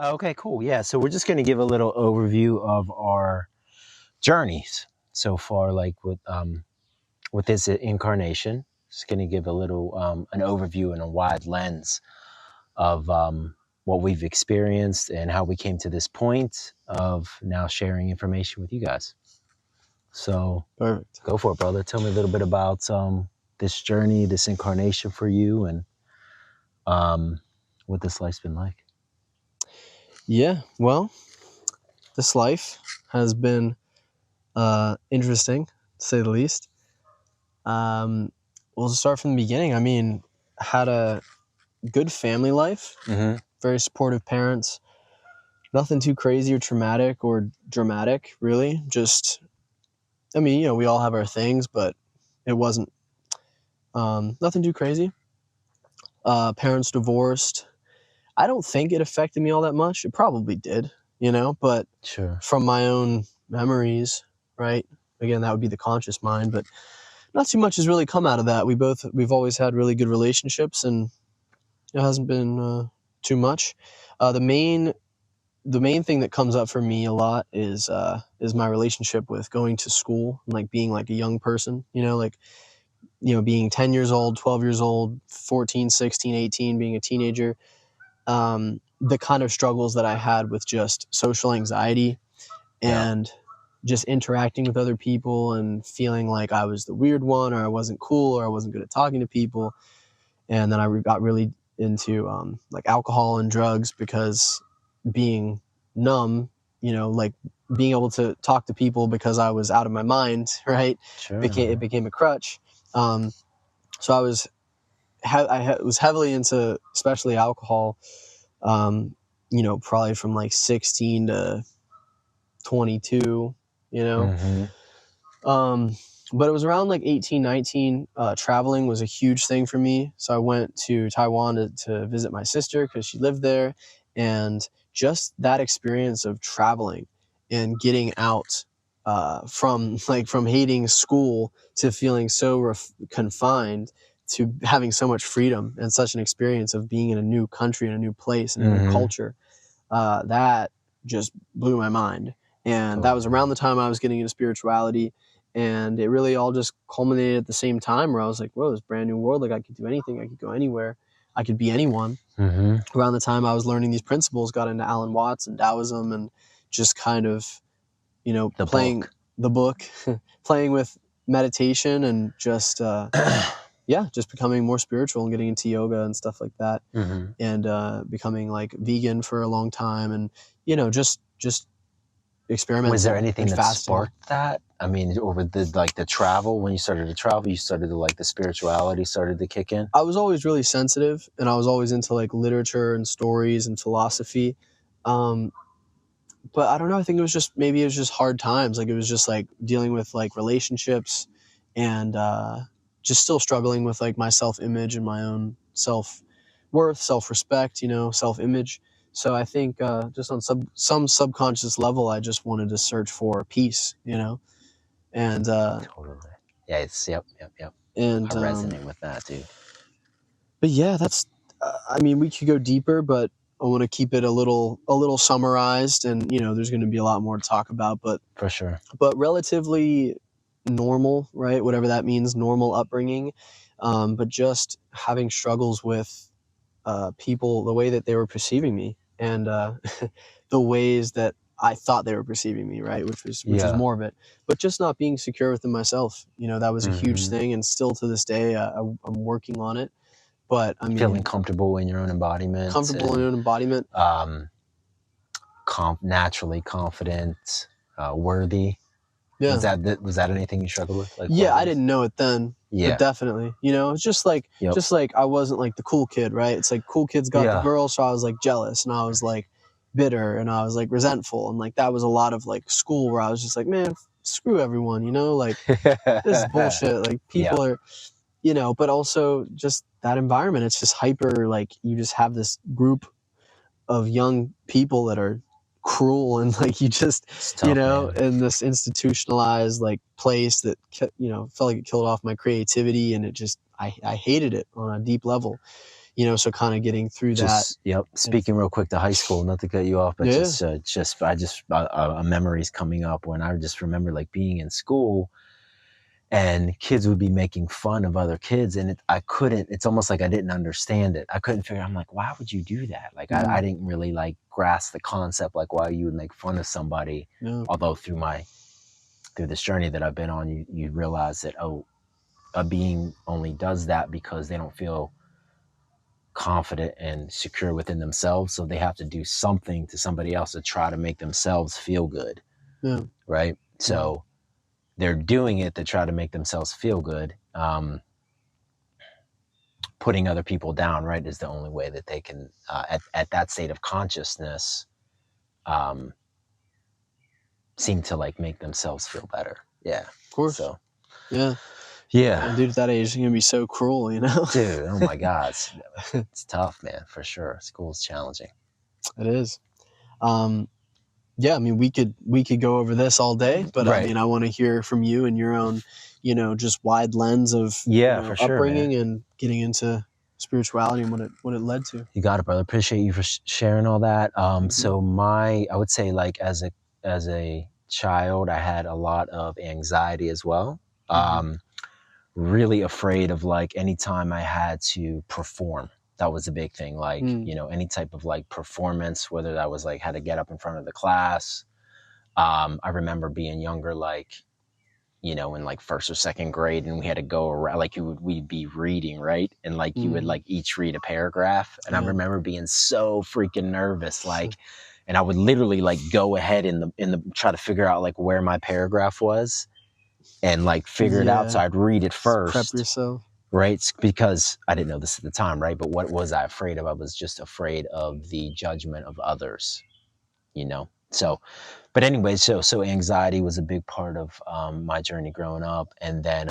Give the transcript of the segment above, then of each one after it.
Okay, cool. Yeah, so we're just going to give a little overview of our journeys so far, like with this incarnation. Just going to give a little an overview and a wide lens of what we've experienced and how we came to this point of now sharing information with you guys. So, Perfect. Go for it, brother. Tell me a little bit about this journey, this incarnation for you, and what this life's been like. Yeah, well, this life has been interesting, to say the least. We'll just start from the beginning. I mean, had a good family life, Mm-hmm. very supportive parents, nothing too crazy or traumatic or dramatic, really. Just, I mean, we all have our things, but it wasn't nothing too crazy. Parents divorced. I don't think it affected me all that much. It probably did, but Sure. from my own memories, right? Again, that would be the conscious mind, but not too much has really come out of that. We've always had really good relationships, and it hasn't been too much. The main thing that comes up for me a lot is my relationship with going to school and like being like a young person, being 10 years old, 12 years old, 14, 16, 18, being a teenager. The kind of struggles that I had with just social anxiety and just interacting with other people and feeling like I was the weird one, or I wasn't cool, or I wasn't good at talking to people. And then I got really into like alcohol and drugs, because being numb, like being able to talk to people because I was out of my mind, right? Sure. It became a crutch. So I was heavily into, especially alcohol, probably from like 16 to 22, Mm-hmm. But it was around like 18, 19. Traveling was a huge thing for me. So I went to Taiwan to visit my sister because she lived there. And just that experience of traveling and getting out from hating school to feeling so confined to having so much freedom and such an experience of being in a new country, in a new place, in a new culture, that just blew my mind. And that was around the time I was getting into spirituality. And it really all just culminated at the same time, where I was like, whoa, this brand new world. Like, I could do anything. I could go anywhere. I could be anyone. Mm-hmm. Around the time I was learning these principles, got into Alan Watts and Taoism, and just kind of, playing the book, playing with meditation, and just, just becoming more spiritual and getting into yoga and stuff like that. Mm-hmm. And becoming like vegan for a long time, and, just experimenting. Was there anything that sparked that? I mean, over the travel, when you started to travel, you started to the spirituality started to kick in? I was always really sensitive, and I was always into like literature and stories and philosophy. But I don't know, I think it was just hard times. Like, it was just like dealing with like relationships, and just still struggling with like my self-image and my own self-worth, self-respect, self-image. So I think just on some subconscious level, I just wanted to search for peace, and Totally. Yeah, it's yep. and I resonate with that, dude. But yeah, that's I mean, we could go deeper, but I want to keep it a little summarized, and there's going to be a lot more to talk about, but For sure. But relatively normal, right? Whatever that means, normal upbringing. But just having struggles with people, the way that they were perceiving me, and the ways that I thought they were perceiving me, right? Which was more of it. But just not being secure within myself, that was a huge thing, and still to this day, I'm working on it. But I mean, feeling comfortable in your own embodiment. Comfortable in your own embodiment. Naturally confident, worthy. Yeah. Was that anything you struggled with? I didn't know it then. Yeah. But definitely. It's just like I wasn't like the cool kid, right? It's like cool kids got the girl, so I was like jealous, and I was like bitter, and I was like resentful, and like that was a lot of like school where I was just like, man, screw everyone, like this is bullshit. Like people are, but also just that environment, it's just hyper, like you just have this group of young people that are cruel, and like you just tough, in this institutionalized like place that felt like it killed off my creativity, and it just I hated it on a deep level. So kind of getting through that. Just yep. Speaking real quick to high school, not to cut you off, but Yeah. a memory's coming up when I just remember like being in school and kids would be making fun of other kids, and it's almost like I didn't understand it. I couldn't figure. I'm like, why would you do that? Like I didn't really like grasp the concept, like why you would make fun of somebody. Yeah. Although through this journey that I've been on, you realize that a being only does that because they don't feel confident and secure within themselves, so they have to do something to somebody else to try to make themselves feel good. Yeah. Right. So they're doing it to try to make themselves feel good. Putting other people down, right, is the only way that they can at that state of consciousness seem to like make themselves feel better. Yeah, Of course. So yeah. Yeah. Dude at that age is gonna be so cruel, Dude, oh my God. It's tough, man, for sure. School's challenging. It is. Yeah, I mean, we could go over this all day, but Right. I mean, I want to hear from you and your own, just wide lens of for sure, upbringing man. and getting into spirituality and what it led to. You got it, brother. Appreciate you for sharing all that. So I would say like as a child, I had a lot of anxiety as well. Really afraid of like anytime I had to perform. That was a big thing. Like, any type of like performance, whether that was like had to get up in front of the class. I remember being younger, like, in like first or second grade, and we had to go around, like we'd be reading, right? And like you would like each read a paragraph. And I remember being so freaking nervous, like, and I would literally like go ahead in the try to figure out like where my paragraph was and like figure it out. So I'd read it first. Prep yourself. Right? Because I didn't know this at the time, right? But what was I afraid of? I was just afraid of the judgment of others, So, but anyway, so anxiety was a big part of my journey growing up, and then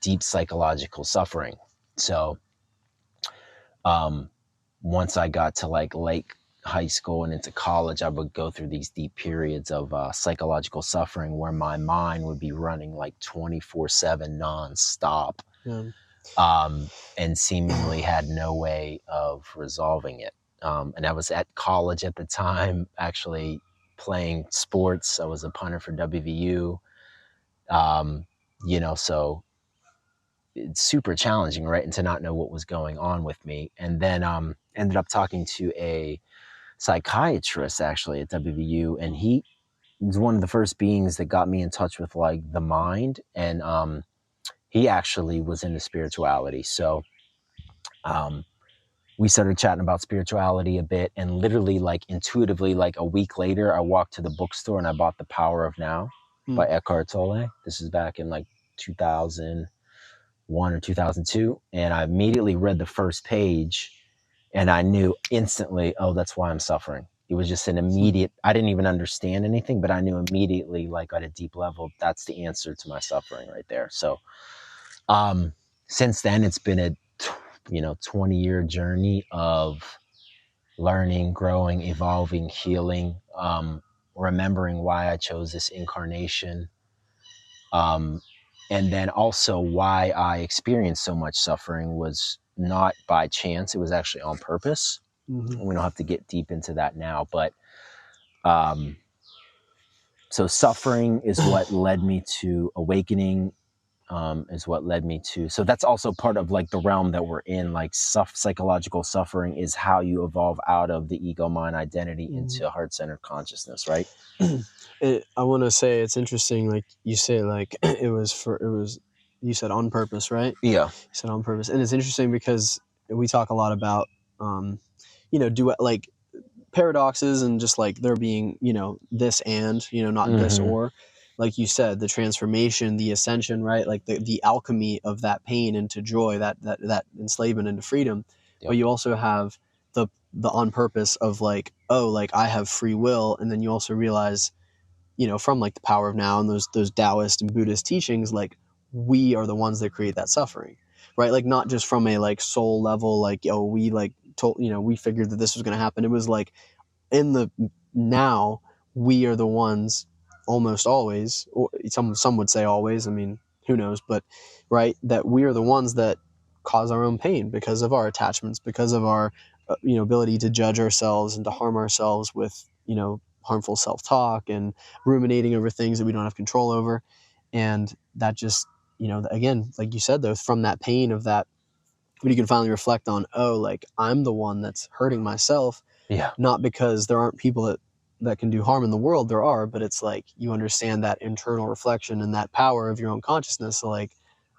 deep psychological suffering. So, once I got to like late high school and into college, I would go through these deep periods of psychological suffering where my mind would be running like 24/7 nonstop. And seemingly had no way of resolving it. And I was at college at the time, actually playing sports. I was a punter for WVU. So it's super challenging, right? And to not know what was going on with me. And then ended up talking to a psychiatrist actually at WVU, and he was one of the first beings that got me in touch with like the mind. And he actually was into spirituality. So we started chatting about spirituality a bit, and literally like intuitively, like a week later, I walked to the bookstore and I bought The Power of Now by Eckhart Tolle. This is back in like 2001 or 2002. And I immediately read the first page and I knew instantly, oh, that's why I'm suffering. It was just an immediate, I didn't even understand anything, but I knew immediately, like at a deep level, that's the answer to my suffering right there. So since then, it's been a 20-year journey of learning, growing, evolving, healing, remembering why I chose this incarnation, and then also why I experienced so much suffering was not by chance. It was actually on purpose. We don't have to get deep into that now, but so suffering is what led me to awakening, is what led me to. So that's also part of like the realm that we're in. Like psychological suffering is how you evolve out of the ego mind identity into heart-centered consciousness, right? I want to say it's interesting. Like you say, like you said on purpose, right? Yeah. You said on purpose, and it's interesting because we talk a lot about, like paradoxes and just like there being, this and, not this or, like you said, the transformation, the ascension, right? Like the alchemy of that pain into joy, that enslavement into freedom. Yep. But you also have the on purpose of like, oh, like I have free will. And then you also realize, from like the Power of Now and those Taoist and Buddhist teachings, like we are the ones that create that suffering, right? Like not just from a like soul level, like, oh, we like told, we figured that this was going to happen. It was like in the now, we are the ones almost always, or some would say always, I mean, who knows, but right, that we are the ones that cause our own pain because of our attachments, because of our ability to judge ourselves and to harm ourselves with harmful self-talk and ruminating over things that we don't have control over. And that just, again, like you said, though, from that pain of that, when you can finally reflect on, oh, like I'm the one that's hurting myself, Yeah. not because there aren't people that can do harm in the world. There are, but it's like you understand that internal reflection and that power of your own consciousness. So like,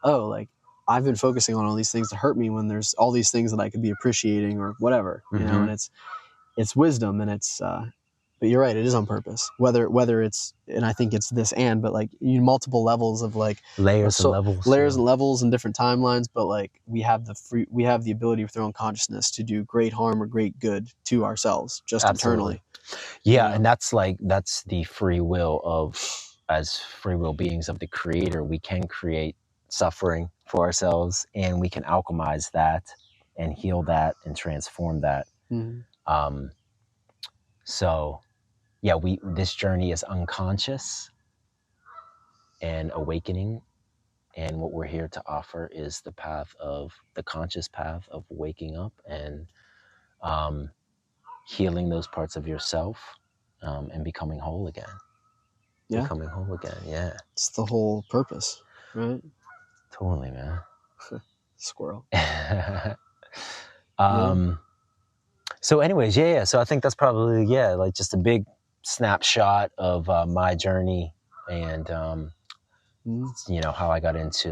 oh, like I've been focusing on all these things that hurt me when there's all these things that I could be appreciating or whatever, and it's wisdom, and it's but you're right, it is on purpose. Whether it's, and I think it's this, but like multiple levels of like layers and levels, and levels and different timelines. But like we have the ability with our own consciousness to do great harm or great good to ourselves, just Absolutely. internally. Yeah, and that's the free will of, as free will beings of the Creator, we can create suffering for ourselves, and we can alchemize that and heal that and transform that. Mm-hmm. So yeah, this journey is unconscious and awakening, and what we're here to offer is the conscious path of waking up and healing those parts of yourself, and becoming whole again. Yeah. Becoming whole again. Yeah. It's the whole purpose, right? Totally, man. Squirrel. So anyways, yeah. So I think that's probably, like just a big snapshot of my journey, and how I got into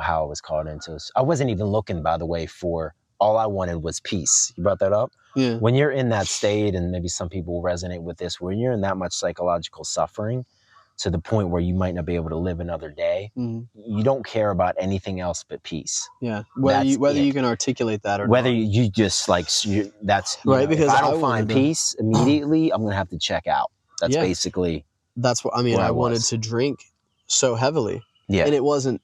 how I was called into. I wasn't even looking, by the way, for, all I wanted was peace. You brought that up. Yeah. When you're in that state, and maybe some people will resonate with this, when you're in that much psychological suffering to the point where you might not be able to live another day, you don't care about anything else but peace. Yeah. Whether you can articulate that or whether not. you just that's right. Because if I don't find peace immediately, I'm gonna have to check out. That's basically. That's what I mean. I wanted to drink so heavily, and it wasn't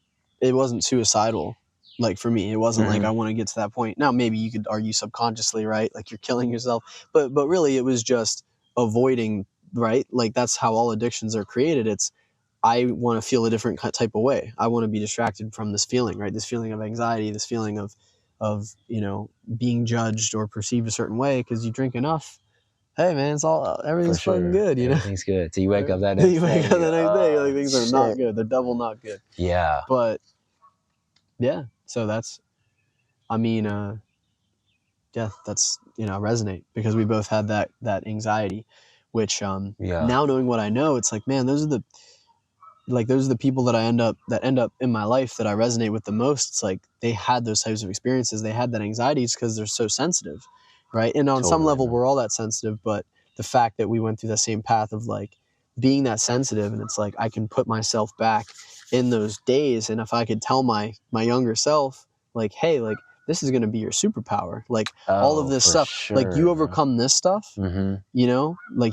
suicidal. Like for me, it wasn't like I want to get to that point. Now maybe you could argue subconsciously, right? Like you're killing yourself, but really it was just avoiding, right? Like that's how all addictions are created. It's, I want to feel a different type of way. I want to be distracted from this feeling, right? This feeling of anxiety, this feeling of being judged or perceived a certain way. Because you drink enough, hey man, everything's fucking good, Everything's good. So you wake up that next day. You wake up the next day, like things are not good. They're double not good. Yeah. But yeah, so that's, I mean, that's resonate, because we both had that anxiety, which now knowing what I know, it's like, man, those are the people that end up in my life that I resonate with the most. It's like they had those types of experiences, they had that anxiety, because they're so sensitive, right? And on some level, we're all that sensitive, but the fact that we went through the same path of like being that sensitive, and it's like I can put myself back in those days, and if I could tell my younger self, like, hey, like this is going to be your superpower, like all of this stuff, like you overcome this stuff, like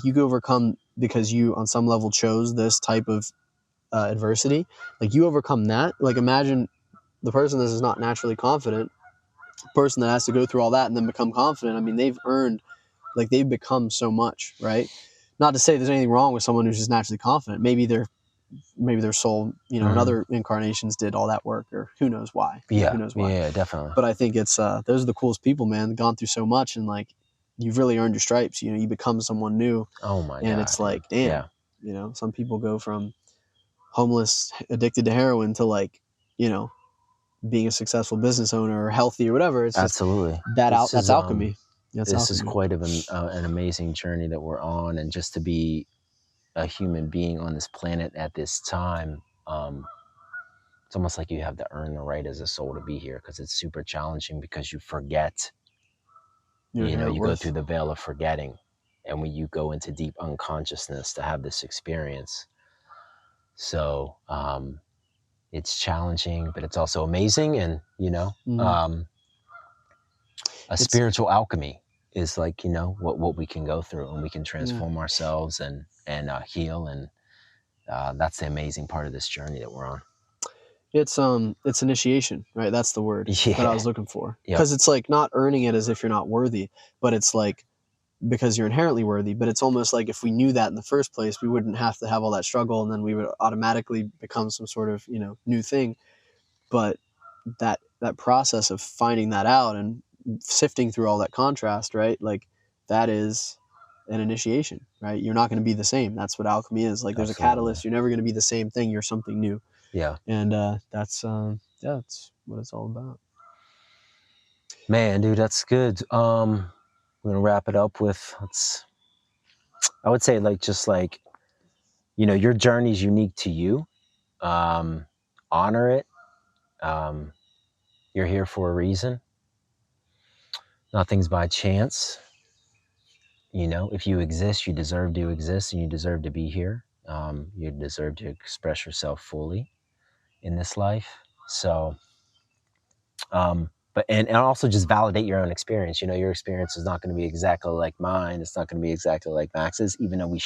you can overcome because you on some level chose this type of adversity, like you overcome that. Like imagine the person that is not naturally confident, the person that has to go through all that and then become confident. I mean, they've become so much, right? Not to say there's anything wrong with someone who's just naturally confident. Maybe their soul, in other incarnations did all that work, or who knows why. Yeah, who knows why. Yeah, definitely. But I think it's those are the coolest people, man. Gone through so much, and like you've really earned your stripes. You become someone new. Oh my god! And it's like, damn. Yeah. Some people go from homeless, addicted to heroin, to like, being a successful business owner or healthy or whatever. It's absolutely that's alchemy. This is quite of an amazing journey that we're on, and just to be a human being on this planet at this time, it's almost like you have to earn the right as a soul to be here, because it's super challenging, because you forget. You go through the veil of forgetting, and when you go into deep unconsciousness to have this experience. So it's challenging, but it's also amazing, and spiritual alchemy is like what we can go through, and we can transform ourselves and heal, and that's the amazing part of this journey that we're on. It's initiation, right? That's the word that I was looking for, because it's like not earning it as if you're not worthy, but it's like because you're inherently worthy. But it's almost like if we knew that in the first place, we wouldn't have to have all that struggle, and then we would automatically become some sort of new thing. But that that process of finding that out and sifting through all that contrast, right? Like that is an initiation, right? You're not going to be the same. That's what alchemy is. Like there's a Absolutely. catalyst. You're never going to be the same thing. You're something new. Yeah. And that's what it's all about. Man, dude, that's good. We're gonna wrap it up with I would say just your journey's unique to you. Honor it. You're here for a reason. Nothing's by chance. If you exist, you deserve to exist and you deserve to be here. You deserve to express yourself fully in this life. So, but and also just validate your own experience. Your experience is not going to be exactly like mine. It's not going to be exactly like Max's, even though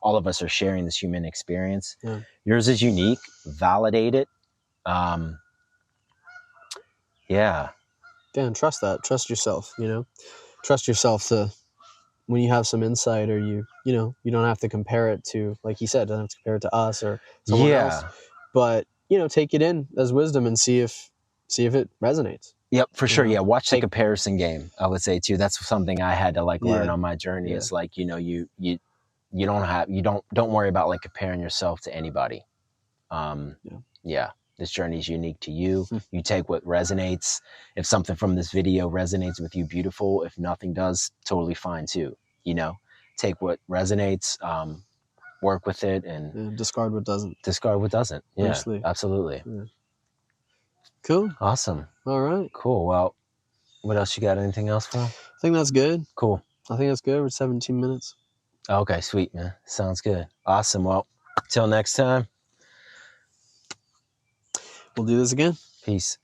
all of us are sharing this human experience. Yeah. Yours is unique. Validate it. Yeah. And trust that. Trust yourself, trust yourself to, when you have some insight, or you don't have to compare it to, like he said, don't have to compare it to us or someone else, but take it in as wisdom and see if it resonates. Yep, for sure. Yeah, watch the comparison game. I would say too. That's something I had to learn on my journey. Yeah. It's you don't worry about comparing yourself to anybody. Yeah. This journey is unique to you. You take what resonates. If something from this video resonates with you, beautiful. If nothing does, totally fine too. Take what resonates, work with it, and discard what doesn't. Yeah, Seriously. Absolutely. Yeah. Cool. Awesome. All right. Cool. Well, what else you got? Anything else for him? I think that's good. Cool. I think that's good. We're 17 minutes. Okay, sweet, man. Sounds good. Awesome. Well, till next time. We'll do this again. Peace.